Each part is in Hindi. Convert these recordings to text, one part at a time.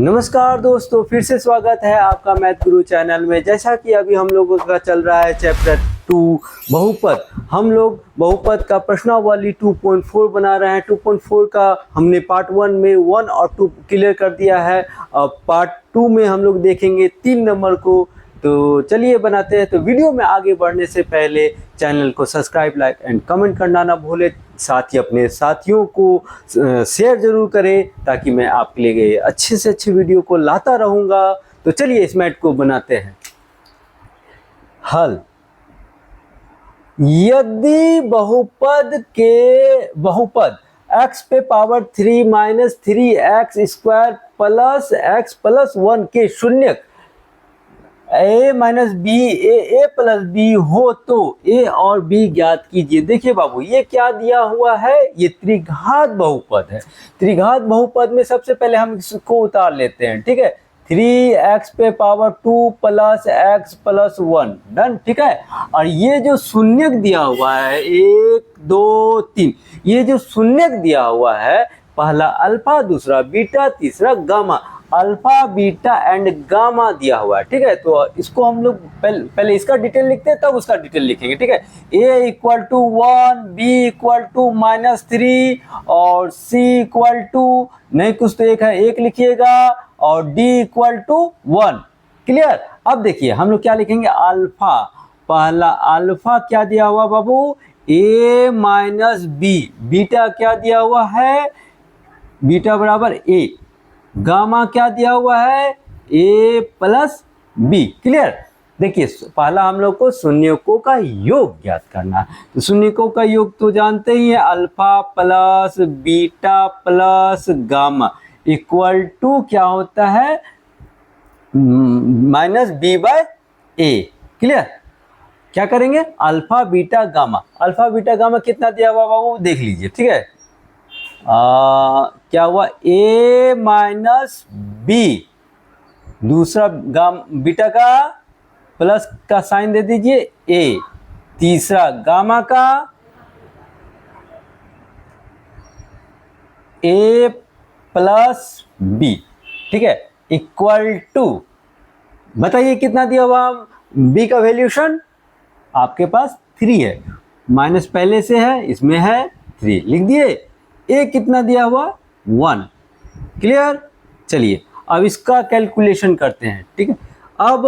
नमस्कार दोस्तों, फिर से स्वागत है आपका मैथ गुरु चैनल में। जैसा कि अभी हम लोगों का चल रहा है चैप्टर 2 बहुपद। हम लोग बहुपद का प्रश्नावली 2.4 बना रहे हैं। 2.4 का हमने पार्ट 1 में 1 और 2 क्लियर कर दिया है। अब पार्ट 2 में हम लोग देखेंगे 3 नंबर को। तो चलिए बनाते हैं। तो वीडियो में आगे बढ़ने से पहले चैनल को सब्सक्राइब, लाइक एंड कमेंट करना ना भूलें। साथ ही अपने साथियों को शेयर ज़रूर करें ताकि मैं आपके लिए अच्छे से अच्छे वीडियो को लाता रहूँगा। तो चलिए इस मैथ को बनाते हैं। हल: यदि बहुपद x पे power 3 minus 3x square plus x plus 1 के शून्यक a minus b a plus b हो तो a और b ज्ञात कीजिए। देखिए बाबू, ये क्या दिया हुआ है? ये त्रिघात बहुपद है। त्रिघात बहुपद में सबसे पहले हम इसको उतार लेते हैं, ठीक है। 3x पे power 2 plus x plus 1, done, ठीक है। और ये जो शून्यक दिया हुआ है 1 2 3, ये जो शून्यक दिया हुआ है, पहला अल्फा, दूसरा बीटा, तीसरा gamma. Alpha, beta and gamma दिया हुआ है, ठीक है। तो इसको हम लोग पहले इसका डिटेल लिखते हैं, तब उसका डिटेल लिखेंगे, ठीक है। a equal to 1, b equal to minus 3 और c इक्वल टू नहीं कुछ तो एक है, 1 लिखिएगा, और d इक्वल टू 1। क्लियर? अब देखिए हम लोग क्या लिखेंगे। अल्फा, पहला अल्फा क्या दिया हुआ बाबू? a minus b। बीटा क्या दिया हुआ है? बीटा बराबर a। गामा क्या दिया हुआ है? a plus b. क्लियर? देखिए पहला हम लोग को शून्यकों का योग ज्ञात करना है। तो शून्यकों का योग तो जानते ही है, alpha plus beta plus gamma equal to क्या होता है? Minus b by a. Clear? क्या करेंगे? Alpha beta gamma. Alpha beta gamma कितना दिया हुआ बाबू? देख लीजिए, ठीक है। क्या हुआ? a माइनस बी, दूसरा बीटा का प्लस का साइन दे दीजिए a, तीसरा गामा का a प्लस b, ठीक है, इक्वल टू, बताइए कितना दिया हुआ? b का वैल्यूशन आपके पास 3 है, माइनस पहले से है, इसमें है 3, लिख दिए। ए कितना दिया हुआ? 1। क्लियर? चलिए अब इसका कैलकुलेशन करते हैं, ठीक है। अब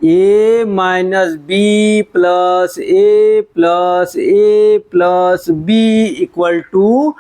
a minus b plus a plus a plus b equal to,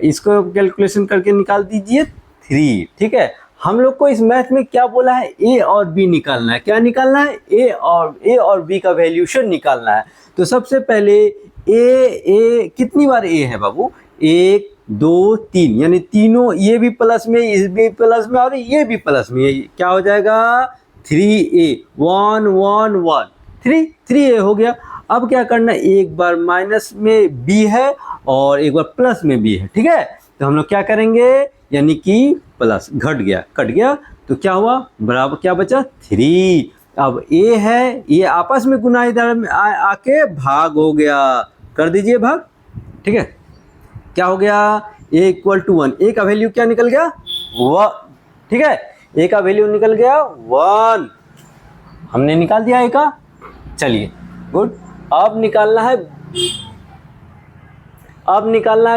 इसको कैलकुलेशन करके निकाल दीजिए 3, ठीक है। हम लोग को इस मैथ में क्या बोला है? a और b निकालना है। क्या निकालना है? a और b का वैल्यूशन निकालना है। तो सबसे पहले a कितनी बार a है बाबू? 1 2 3, यानी तीनों, ये भी प्लस में, इस भी प्लस में और ये भी प्लस में, क्या हो जाएगा? 3a, 1 1 1, 3a हो गया। अब क्या करना है? एक बार माइनस में b है और एक बार प्लस में b है, ठीक है। तो हम लोग क्या करेंगे? यानी कि प्लस घट गया, कट गया, तो क्या हुआ? बराबर क्या बचा? 3। अब a है, ये आपस में गुना इधर में आके भाग हो गया, कर दीजिए भाग, ठीक है। क्या हो गया? a इक्वल टू 1, a का वैल्यू क्या निकल गया? 1, ठीक है। a का वैल्यू निकल गया 1, हमने निकाल दिया a का। चलिए गुड। अब निकालना है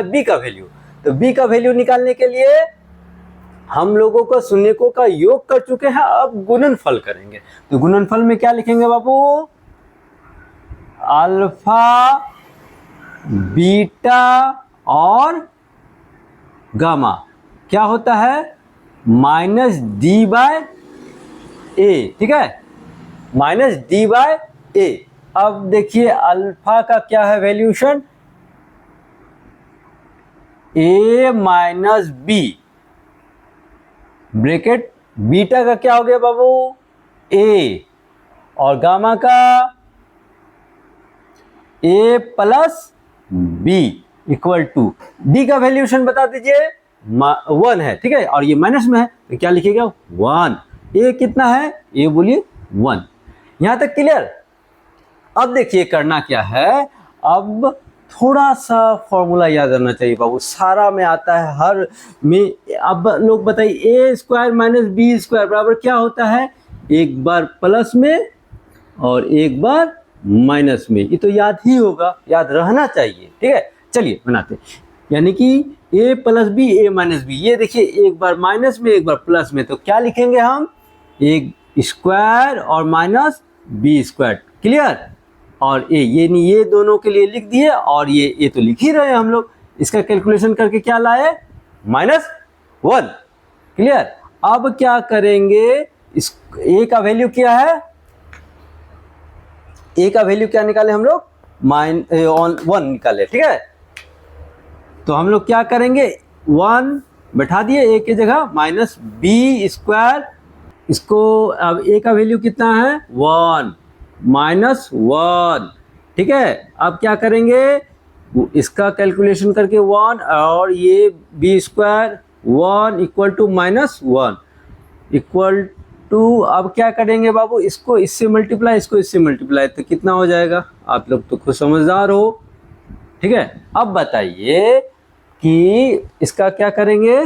b का वैल्यू। तो b का वैल्यू निकालने के लिए हम लोगों को शून्यकों का योग कर चुके हैं, अब गुणनफल करेंगे। तो गुणनफल में क्या लिखेंगे बाबू? अल्फा बीटा और गामा क्या होता है? माइनस डी बाय ए, ठीक है, माइनस डी बाय ए। अब देखिए अल्फा का क्या है valuation? a minus b, bracket, beta का क्या हो गया बाबू? a, और गामा का a plus b equal to, d का वैल्यूशन बता दीजिए, 1 है, ठीक है, और ये माइनस में है, तो क्या लिखिएगा? 1। ए कितना है? ए बोलिए 1। यहां तक क्लियर? अब देखिए करना क्या है। अब थोड़ा सा फॉर्मूला याद रहना चाहिए बाबू, सारा में आता है हर में। अब लोग बताइए ए स्क्वायर माइनस बी स्क्वायर बराबर क्या होता है, एक बार प्लस में और एक बार माइनस में, ये तो याद ही होगा, याद रहना चाहिए। ठीक है, चलिए बनाते हैं। यानी कि a plus b a minus b, ये देखिए एक बार माइनस में एक बार प्लस में, तो क्या लिखेंगे हम, एक स्क्वायर और माइनस बी स्क्वायर। क्लियर, और ये नहीं, ये दोनों के लिए लिख दिए, और ये तो लिख ही रहे हैं हम लोग। इसका कैलकुलेशन करके क्या लाए, -1। क्लियर, अब क्या करेंगे, इस a का वैल्यू क्या है, a का वैल्यू क्या निकाले हम लोग, -1 निकाले। ठीक है, तो हम लोग क्या करेंगे, 1 बैठा दिए a की जगह, माइनस बी स्क्वायर, इसको अब a का वैल्यू कितना है 1 -1। ठीक है, अब क्या करेंगे, इसका कैलकुलेशन करके 1 और ये b square 1 equal to -1 equal to, अब क्या करेंगे बाबू, इसको इससे मल्टीप्लाई, इसको इससे मल्टीप्लाई, तो कितना हो जाएगा, आप लोग तो खुद समझदार हो। ठीक है, अब बताइए कि इसका क्या करेंगे,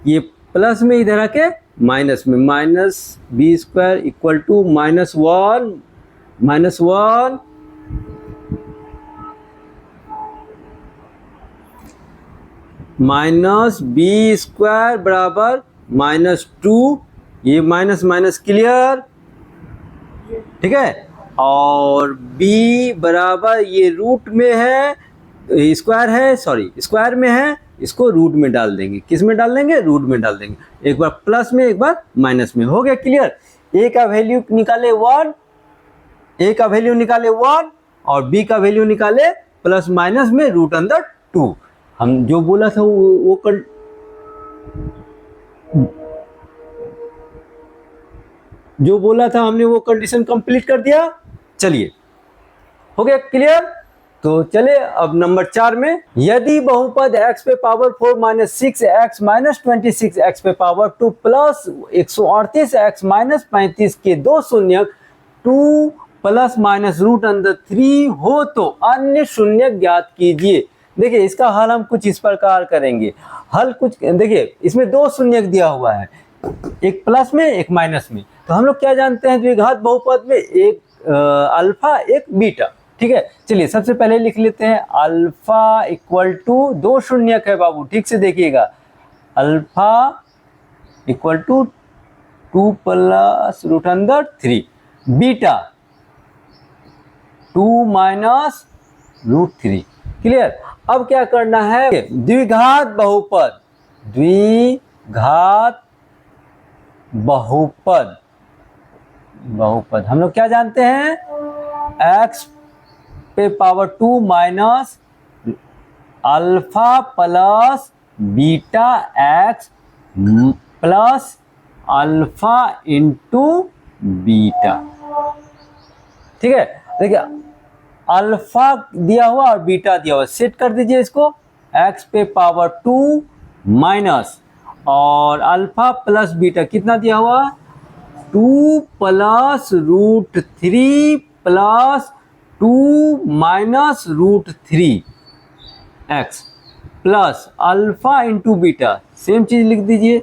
ये प्लस में इधर आके माइनस में, minus B square equal to -1 minus B square बराबर -2, ये माइनस माइनस क्लियर। ठीक है, और b बराबर ये रूट में है, स्क्वायर है, सॉरी स्क्वायर में है, इसको रूट में डाल देंगे, किस में डाल देंगे, रूट में डाल देंगे, एक बार प्लस में एक बार माइनस में। हो गया क्लियर, a का वैल्यू निकाले 1, a का वैल्यू निकाले 1 और b का वैल्यू निकाले प्लस माइनस में √2। हम जो बोला था जो बोला था हमने वो कंडीशन कंप्लीट कर दिया। चलिए, हो गया क्लियर। तो चले अब नंबर 4 में, यदि बहुपद x पे power 4 minus 6x minus 26x पे पावर 2 प्लस 138x माइनस 35 के दो शून्यक 2 प्लस माइनस √3 हो तो अन्य शून्यक ज्ञात कीजिए। देखिए इसका हल हम कुछ इस प्रकार करेंगे, हल कुछ देखिए, इसमें दो शून्यक दिया हुआ है, एक प्लस में एक माइनस में, तो हम लोग क्या जानते हैं, द्विघात बहुपद में एक अल्फा एक बीटा। ठीक है, चलिए सबसे पहले लिख लेते हैं अल्फा इक्वल टू, दो शून्यक है बाबू, ठीक से देखिएगा, alpha equal to 2 plus √3, beta 2 minus √3। Clear, अब क्या करना है, द्विघात बहुपद, द्विघात बहुपद, बहुपद हम लोग क्या जानते हैं, x पे power 2 minus alpha plus beta x plus alpha into beta. ठीक है, देखिए अल्फा दिया हुआ और बीटा दिया हुआ, सेट कर दीजिए इसको, x पे पावर 2 माइनस और अल्फा प्लस बीटा कितना दिया हुआ, 2 plus √3 plus 2 minus √3 x plus alpha into beta, same चीज लिख दीजिए,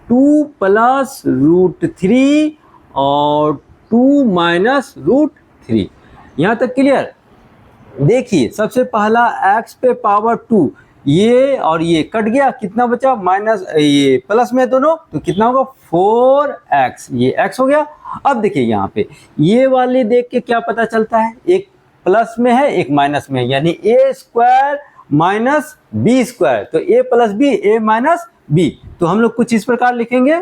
2 प्लस √3 और 2 माइनस √3। यहाँ तक क्लियर। देखिए सबसे पहला x पे पावर 2, ये और ये कट गया, कितना बचा, माइनस, ये प्लस में दोनों, तो कितना होगा 4x, ये x हो गया। अब देखिए यहाँ पे ये वाले देख के क्या पता चलता है, एक प्लस में है एक माइनस में है, यानी a square minus B square, तो a plus B a minus B, तो हम लोग कुछ इस प्रकार लिखेंगे,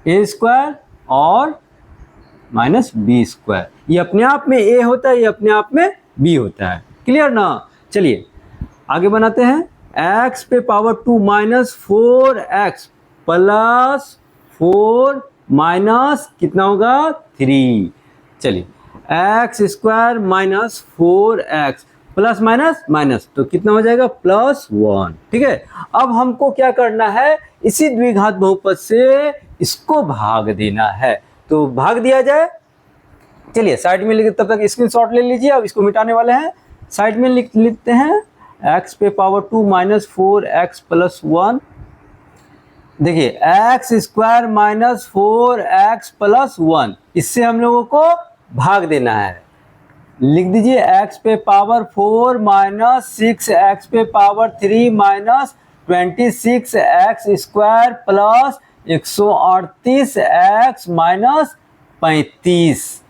a स्क्वायर और माइनस बी स्क्वायर, ये अपने आप में a होता है, ये अपने आप में b होता है। क्लियर ना, चलिए आगे बनाते हैं, x पे power 2 minus 4x plus 4 minus कितना होगा 3, चलिए x square minus 4x plus minus minus, तो कितना हो जाएगा +1। ठीक है, अब हमको क्या करना है, इसी द्विघात बहुपद से इसको भाग देना है, तो भाग दिया जाए, चलिए साइड में लिख, तब तक स्क्रीनशॉट ले लीजिए। अब इसको मिटाने वाले हैं। साइड में लिखते हैं x पे पावर 2 माइनस 4x प्लस 1। देखिए x square minus 4x plus 1, इससे हम लोगों को भाग देना है। लिख दीजिए x पे पावर 4 माइनस 6x पे power 3 minus 26x square plus 138x minus 35।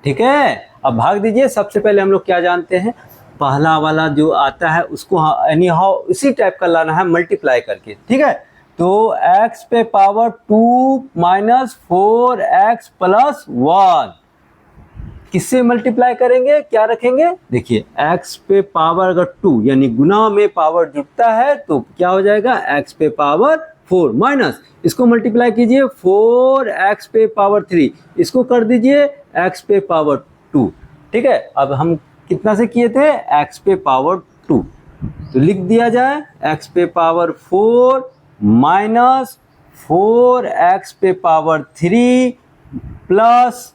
ठीक है, अब भाग दीजिए। सबसे पहले हम लोग क्या जानते हैं, पहला वाला जो आता है उसको एनी हाउ इसी टाइप का लाना है, मल्टीप्लाई करके। ठीक है, तो x पे पावर 2 माइनस 4x प्लस 1 किससे मल्टीप्लाई करेंगे, क्या रखेंगे? देखिए x पे पावर अगर 2 यानी गुना में पावर जुड़ता है तो क्या हो जाएगा, x पे पावर 4 माइनस इसको मल्टीप्लाई कीजिए 4x पे पावर 3, इसको कर दीजिए x पे पावर 2। ठीक है, अब हम कितना से किए थे, x पे पावर 2, तो लिख दिया जाए x पे पावर 4 माइनस 4x पे पावर 3 प्लस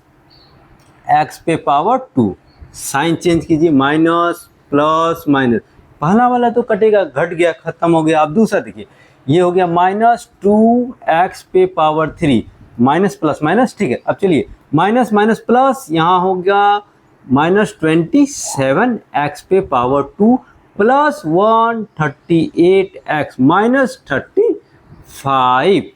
x पे पावर 2। साइन चेंज कीजिए, माइनस प्लस माइनस, पहला वाला तो कटेगा, घट गया, खत्म हो गया। अब दूसरा देखिए, ये हो गया माइनस 2x पे पावर 3 माइनस प्लस माइनस। ठीक है, अब चलिए माइनस माइनस प्लस, यहाँ हो गया माइनस 27x पे पावर 2 प्लस 138x माइनस 35।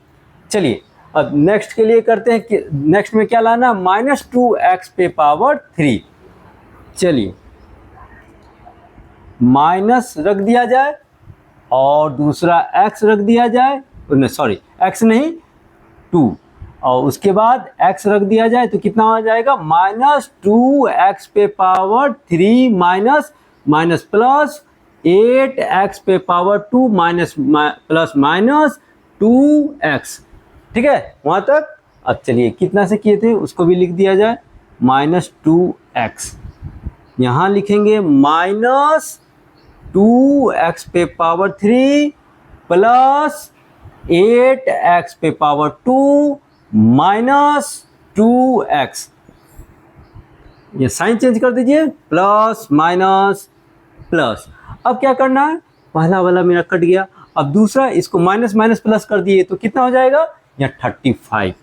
चलिए अब नेक्स्ट के लिए करते हैं कि नेक्स्ट में क्या लाना, माइनस 2x पे पावर 3। चलिए माइनस रख दिया जाए और दूसरा x रख दिया जाए, सॉरी x नहीं 2, और उसके बाद x रख दिया जाए तो कितना हो जाएगा, माइनस 2x पे power 3 minus minus plus 8x पे power 2 minus plus minus 2x। ठीक है, वहाँ तक। अब चलिए कितना से किए थे उसको भी लिख दिया जाए, माइनस 2x, यहाँ लिखेंगे माइनस 2x पे पावर 3 प्लस 8x पे पावर 2 माइनस 2x, ये साइन चेंज कर दीजिए, प्लस माइनस प्लस। अब क्या करना है, पहला वाला मेरा कट गया, अब दूसरा इसको माइनस माइनस प्लस कर दिए तो कितना हो जाएगा, या 35।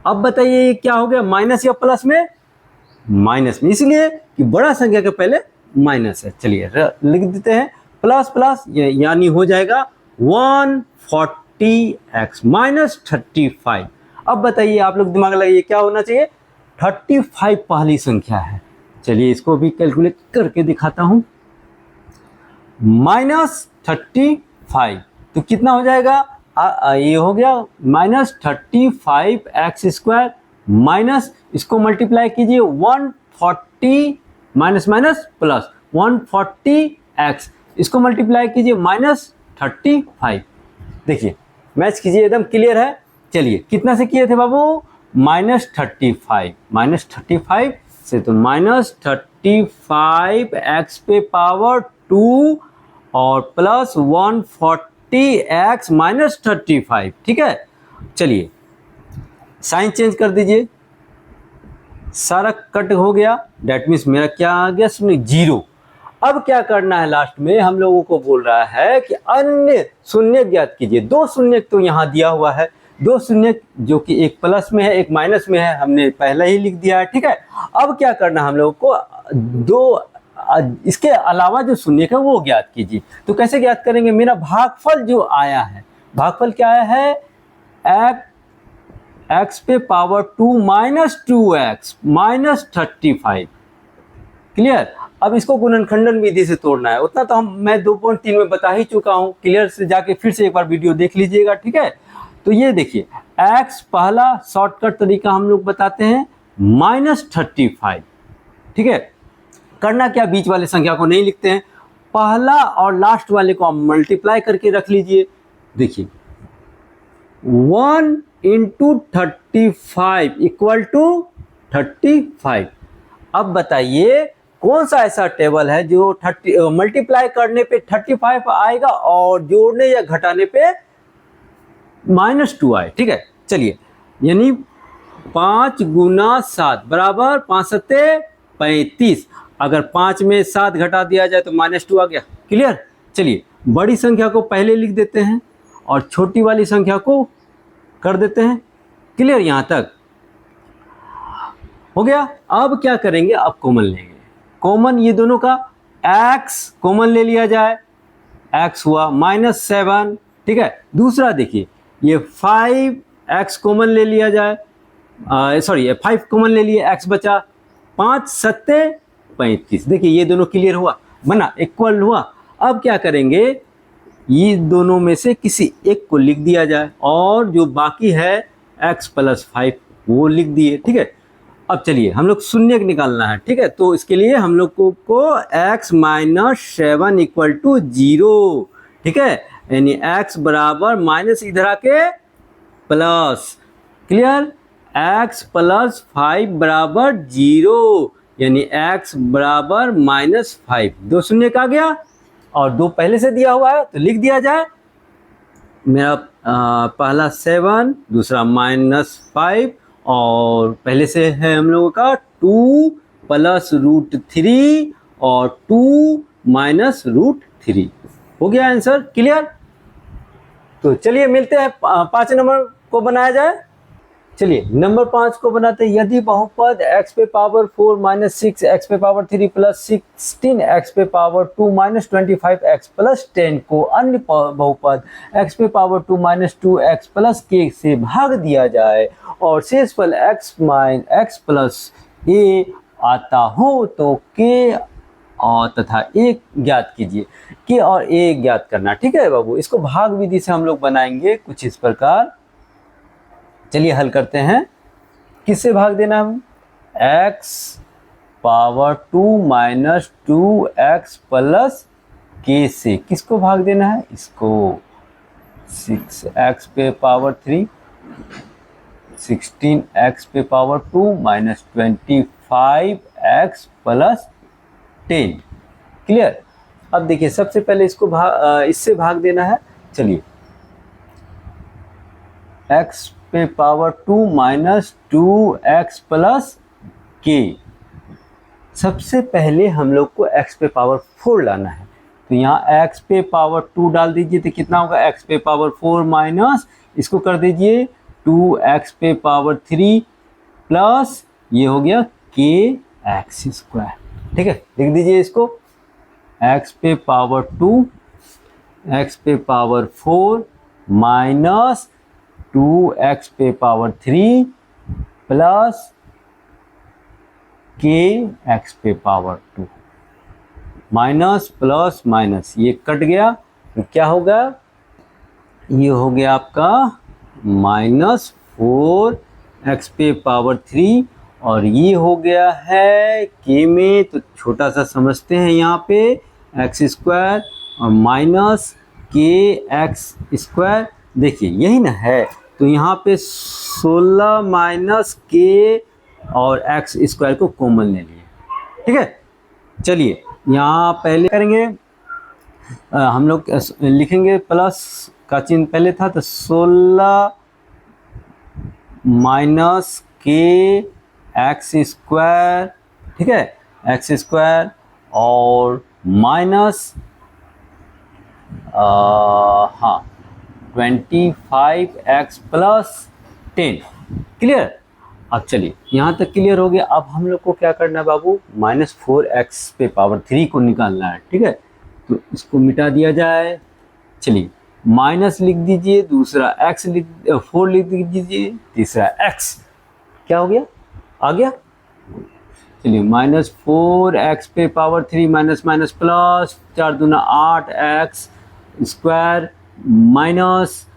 अब बताइए ये क्या हो गया, माइनस या प्लस में, माइनस में, इसलिए कि बड़ा संख्या के पहले माइनस है। चलिए लिख देते हैं प्लस प्लस, यानी हो जाएगा 140x माइनस 35। अब बताइए आप लोग दिमाग लगाइए क्या होना चाहिए, 35 पहली संख्या है। चलिए इसको भी कैलकुलेट करके दिखाता हूं, माइनस 35 तो कितना हो जाएगा, ये हो गया माइनस 35x स्क्वायर माइनस इसको मल्टीप्लाई कीजिए 140 माइनस माइनस प्लस 140x, इसको मल्टीप्लाई कीजिए माइनस 35। देखिए मैच कीजिए, एकदम क्लियर है। चलिए कितना से किए थे बाबू, माइनस 35, माइनस 35 से तो माइनस 35x पे पावर 2 और प्लस 140x माइनस 35। ठीक है, चलिए साइन चेंज कर दीजिए, सारा कट हो गया, डेट मीन्स मेरा क्या आ गया, सुनिए 0। अब क्या करना है, लास्ट में हम लोगों को बोल रहा है कि अन्य शून्य ज्ञात कीजिए। 2 शून्य तो यहाँ दिया हुआ है, 2 शून्य जो कि एक प्लस में है एक माइनस में है, हमने पहले ही लिख दिया है। ठीक है, अब क्या करना है हम लोगों को, 2 इसके अलावा जो शून्य है वो ज्ञात कीजिए। तो कैसे ज्ञात करेंगे, मेरा भागफल जो आया है, भागफल क्या आया है, x पे power 2 minus 2x minus 35। Clear, अब इसको गुणनखंडन विधि से तोड़ना है, उतना तो मैं 2.3 में बता ही चुका हूँ। क्लियर से जाके फिर से एक बार वीडियो देख लीजिएगा। ठीक है, तो ये देखिए x पहला शॉर्टकट तरीका हम लोग बताते हैं माइनस 35। ठीक है, करना क्या, बीच वाले संख्या को नहीं लिखते हैं, पहला और लास्ट वाले को आप मल्टीप्लाई करके रख लीजिए। देखिए 1 इंटू 35 इक्वल टू 35। अब बताइए कौन सा ऐसा टेबल है जो मल्टीप्लाई करने पे 35 आएगा और जोड़ने या घटाने पे -2 आए। ठीक है, चलिए यानी 5 गुना 7 बराबर 5 सत्ते 35। अगर 5 में 7 घटा दिया जाए तो -2 आ गया। क्लियर। चलिए बड़ी संख्या को पहले लिख देते हैं और छोटी वाली संख्या को कर देते हैं। क्लियर, यहाँ तक हो गया। अब क्या करेंगे, अब कॉमन लेंगे। कॉमन ये दोनों का x कॉमन ले लिया जाए, x हुआ -7। ठीक है। दूसरा देखिए ये 5x कॉमन ले लिया जाए, सॉरी 5 कॉमन ले लिए, x बचा 5 सत्ते 35। देखिए ये दोनों क्लियर हुआ, बना इक्वल हुआ। अब क्या करेंगे, ये दोनों में से किसी एक को लिख दिया जाए और जो बाकी है x + 5 वो लिख दिए। ठीक है। अब चलिए हम लोग शून्य निकालना है। ठीक है, तो इसके लिए हम लोग को x - 7 = 0। ठीक है, यानी x बराबर माइनस इधर आके प्लस। क्लियर। x + 5 बराबर 0, यानी x बराबर -5। 2 शून्य का गया और 2 पहले से दिया हुआ है तो लिख दिया जाए। मेरा पहला 7, दूसरा -5 और पहले से है हम लोगों का 2 + √3 और 2 - √3 हो गया आंसर। क्लियर। तो चलिए मिलते हैं 5 नंबर को बनाया जाए। चलिए नंबर 5 को बनाते हैं। यदि बहुपद x⁴ - 6 x⁴ 3 + 16 x⁴ 2 - 25x + 10 को अन्य बहुपद x⁴ 2 - 2x + k से भाग दिया जाए और शेषफल x + a आता हो तो k और तथा a ज्ञात कीजिए। k और a ज्ञात करना। ठीक है बाबू, इसको भाग विधि से हम लोग बनाएंगे कुछ इस प्रकार। चलिए हल करते हैं। किससे भाग देना है, x⁴ 2 - 2x + k से। किसको भाग देना है, इसको 6x⁴ 3 16x⁴ 2 - 25x + 10। क्लियर। अब देखिए सबसे पहले इसको इससे भाग देना है। चलिए x⁴ 2 - 2x + k। सबसे पहले हम लोग को x⁴ 4 लाना है, तो यहाँ x⁴ 2 डाल दीजिए तो कितना होगा, x⁴ 4 माइनस इसको कर दीजिए 2x⁴ 3 प्लस ये हो गया kx²। ठीक है, लिख दीजिए इसको x⁴ 2 x⁴ 4 minus 2x⁴ 3 plus kx⁴ 2। Minus plus minus ये कट गया तो क्या होगा, ये हो गया आपका -4x⁴ 3 और ये हो गया है k में, तो छोटा सा समझते हैं यहाँ पे x² और माइनस kx²। देखिए यही ना है, तो यहाँ पे 16 माइनस k और x² को कॉमन ले लिए। ठीक है। चलिए यहाँ पहले करेंगे हम लोग लिखेंगे प्लस का चिन्ह पहले था, तो 16 माइनस kx²। ठीक है, x² और माइनस 25x + 10। क्लियर। अब चलिए यहाँ तक क्लियर हो गया। अब हम लोग को क्या करना है बाबू, -4x⁴ 3 को निकालना है। ठीक है, तो इसको मिटा दिया जाए। चलिए माइनस लिख दीजिए, दूसरा x 4 लिख दीजिए, तीसरा x। क्या हो गया, आ गया। चलिए -4x⁴ 3 माइनस माइनस प्लस 4 दूना 8x² माइनस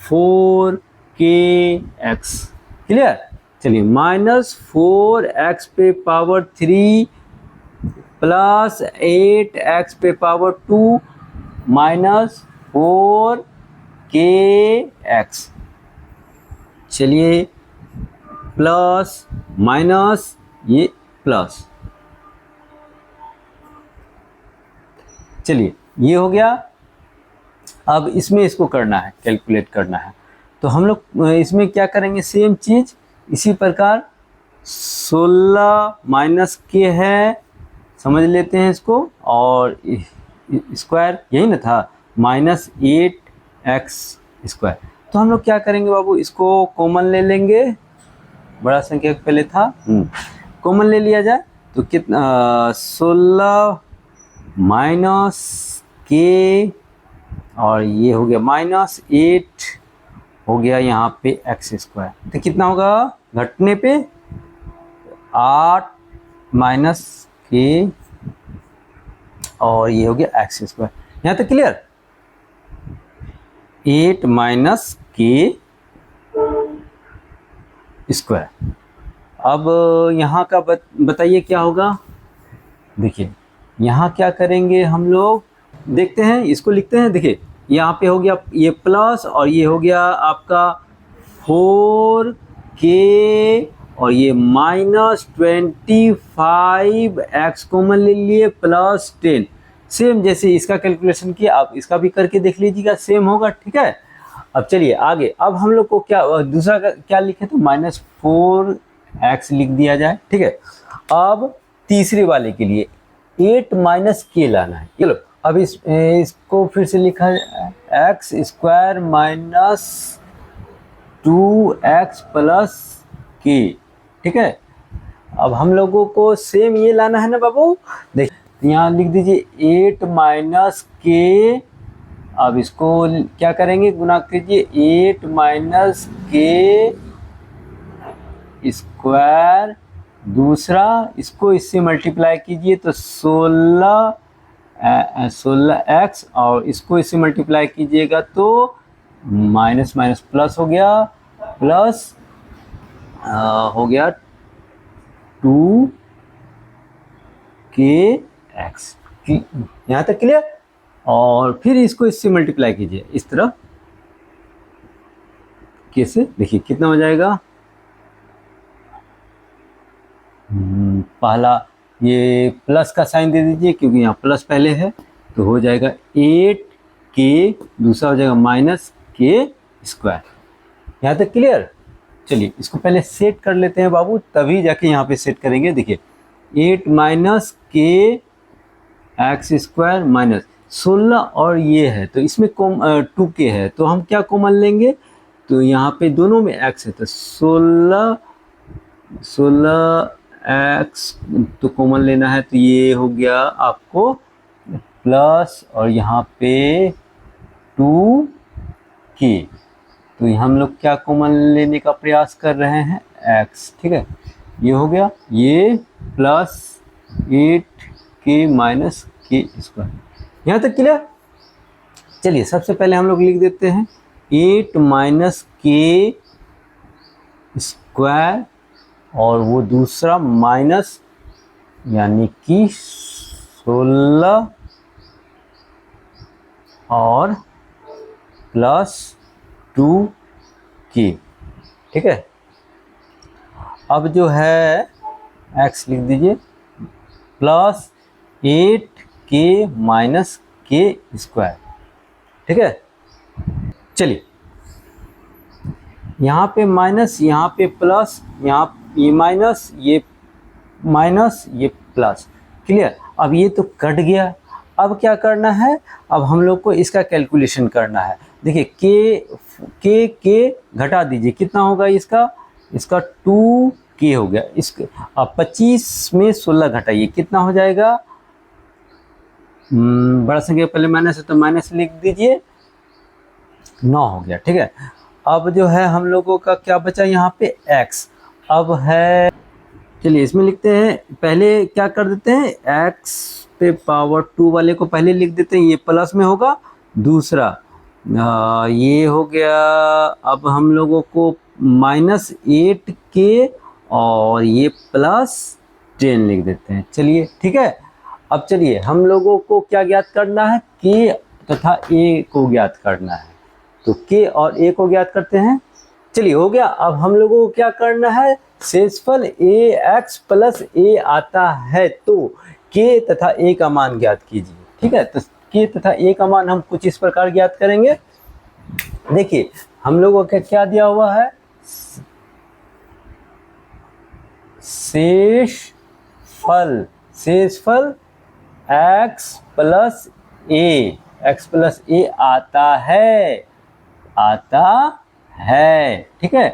4kx। क्लियर। चलिए -4x⁴ 3 plus 8x⁴ 2 minus 4kx। चलिए प्लस माइनस ये प्लस, चलिए ये हो गया। अब इसमें इसको करना है, कैलकुलेट करना है, तो हम लोग इसमें क्या करेंगे, सेम चीज़ इसी प्रकार 16 माइनस के है, समझ लेते हैं इसको, और स्क्वायर यही ना था, -8x स्क्वायर। तो हम लोग क्या करेंगे बाबू, इसको कॉमन ले लेंगे, बड़ा संख्या पहले था, कॉमन ले लिया जाए तो कितना, 16 माइनस के, और ये हो गया -8 हो गया यहाँ पे x स्क्वायर, तो कितना होगा घटने पे 8 माइनस के, और ये हो गया x स्क्वायर। यहाँ तक क्लियर, 8 माइनस के स्क्वायर। अब यहाँ का बताइए क्या होगा। देखिए यहाँ क्या करेंगे हम लोग, देखते हैं, इसको लिखते हैं। देखिए यहाँ पे हो गया ये प्लस, और ये हो गया आपका 4k, और ये -25x कॉमन ले लिए, प्लस 10, सेम जैसे इसका कैलकुलेशन किया आप इसका भी करके देख लीजिएगा, सेम होगा। ठीक है, अब चलिए आगे। अब हम लोग को क्या दूसरा क्या लिखे थे, -4x लिख दिया जाए। ठीक है, अब तीसरे वाले के लिए 8 माइनस के लाना है। चलो अब इसको फिर से लिखा है, x square minus 2x plus के। ठीक है, अब हम लोगों को सेम ये लाना है ना बाबू। देखिए यहाँ लिख दीजिए 8 माइनस के, अब इसको क्या करेंगे, गुना कीजिए, 8 माइनस के स्क्वायर, दूसरा इसको इससे मल्टीप्लाई कीजिए तो 16x, और इसको इससे मल्टीप्लाई कीजिएगा तो माइनस माइनस प्लस हो गया, प्लस हो गया 2kx। यहाँ तक क्लियर। और फिर इसको इससे मल्टीप्लाई कीजिए इस तरह, कैसे, देखिए कितना हो जाएगा। पहला ये प्लस का साइन दे दीजिए क्योंकि यहाँ प्लस पहले है, तो हो जाएगा 8k, दूसरा हो जाएगा माइनस के स्क्वायर। यहाँ तक क्लियर। चलिए इसको पहले सेट कर लेते हैं बाबू, तभी जाके यहाँ पे सेट करेंगे। देखिए 8 माइनस के एक्स स्क्वायर माइनस 16, और ये है तो इसमें 2k है, तो हम क्या कॉमन लेंगे, तो यहाँ पे दोनों में x है, तो 16x तो कॉमन लेना है, तो ये हो गया आपको प्लस, और यहाँ पे 2k, तो हम लोग क्या कॉमन लेने का प्रयास कर रहे हैं, x। ठीक है, ये हो गया, ये प्लस 8k माइनस के स्क्वायर। यहाँ तक क्लियर। चलिए सबसे पहले हम लोग लिख देते हैं 8 माइनस के स्क्वायर, और वो दूसरा माइनस यानी कि 16 और प्लस 2k। ठीक है, अब जो है x लिख दीजिए, प्लस 8k माइनस के स्क्वायर। ठीक है, चलिए यहाँ पे माइनस, यहाँ पे प्लस, यहाँ ये माइनस, ये माइनस, ये प्लस। क्लियर। अब ये तो कट गया, अब क्या करना है, अब हम लोग को इसका कैलकुलेशन करना है। देखिए के घटा दीजिए, कितना होगा इसका 2k हो गया। इसके अब 25 में 16 घटाइए, कितना हो जाएगा, बड़ा संख्या पहले माइनस है तो माइनस लिख दीजिए, 9 हो गया। ठीक है, अब जो है हम लोगों का क्या बचा यहाँ पे x। अब है, चलिए इसमें लिखते हैं, पहले क्या कर देते हैं, x पे पावर 2 वाले को पहले लिख देते हैं, ये प्लस में होगा, दूसरा ये हो गया। अब हम लोगों को -8k और ये +10 लिख देते हैं। चलिए ठीक है, अब चलिए हम लोगों को क्या ज्ञात करना है, k तथा a को ज्ञात करना है, तो k और a को ज्ञात करते हैं। चलिए हो गया। अब हम लोगों को क्या करना है, शेषफल ax + a आता है तो k तथा a का मान ज्ञात कीजिए। ठीक है, तो k तथा a का मान हम कुछ इस प्रकार ज्ञात करेंगे। देखिए हम लोगों का क्या दिया हुआ है, शेष फल x प्लस ए आता है। ठीक है,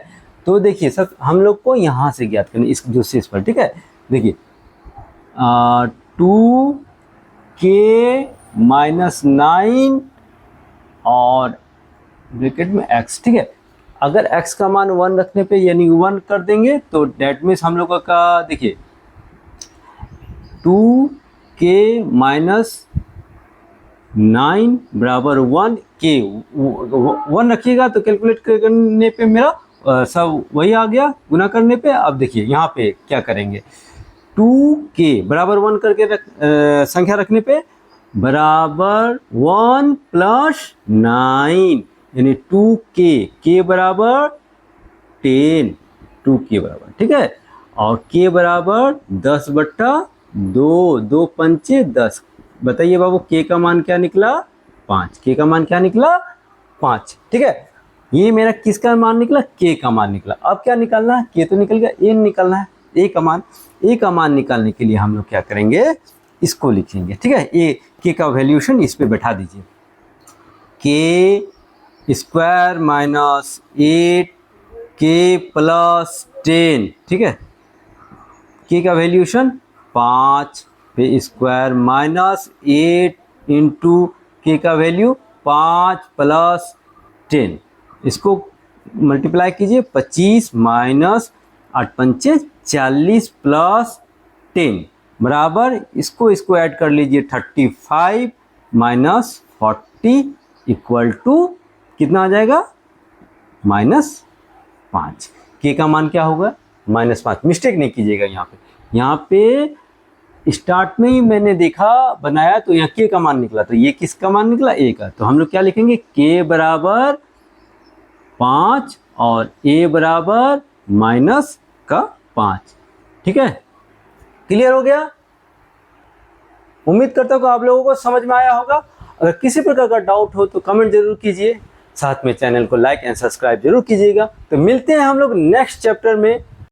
तो देखिए सर हम लोग को यहाँ से ज्ञात करना इस जो शेष फल। ठीक है, देखिए 2k माइनस 9 और ब्रैकेट में x। ठीक है, अगर x का मान 1 रखने पे यानी 1 कर देंगे तो डेट मीन्स हम लोगों का देखिए 2k माइनस 9 बराबर 1 k 1 रखिएगा तो कैलकुलेट करने पे मेरा सब वही आ गया गुना करने पे। अब देखिए यहाँ पे क्या करेंगे, 2k बराबर 1 करके संख्या रखने पे बराबर 1 प्लस 9 यानी 2k, k बराबर 10, 2k बराबर। ठीक है, और k बराबर 10/2, 2 पंचे 10। बताइए बाबू k का मान क्या निकला, 5। k का मान क्या निकला, 5। ठीक है, ये मेरा किसका मान निकला, k का मान निकला। अब क्या निकालना है, k तो निकल गया, a निकालना है, a का मान। a का मान निकालने के लिए हम लोग क्या करेंगे, इसको लिखेंगे। ठीक है, a k का वैल्यूशन इस पे बैठा दीजिए, k square minus 8k plus 10। ठीक है, k का वैल्यूशन 5 पे स्क्वायर माइनस 8 इंटू k का वैल्यू 5 प्लस 10। इसको मल्टीप्लाई कीजिए, 25 माइनस 8 पंचे 40 प्लस 10 बराबर इसको ऐड कर लीजिए 35 माइनस 40 इक्वल टू कितना आ जाएगा, -5। k का मान क्या होगा, -5। मिस्टेक नहीं कीजिएगा यहाँ पे स्टार्ट में ही मैंने देखा बनाया तो यहाँ k का मान निकला, तो ये किसका मान निकला, a का। तो हम लोग क्या लिखेंगे, k बराबर 5 और a बराबर -5। ठीक है, क्लियर हो गया। उम्मीद करता हूँ कि आप लोगों को समझ में आया होगा। अगर किसी प्रकार का डाउट हो तो कमेंट जरूर कीजिए, साथ में चैनल को लाइक एंड सब्सक्राइब जरूर कीजिएगा। तो मिलते हैं हम लोग नेक्स्ट चैप्टर में।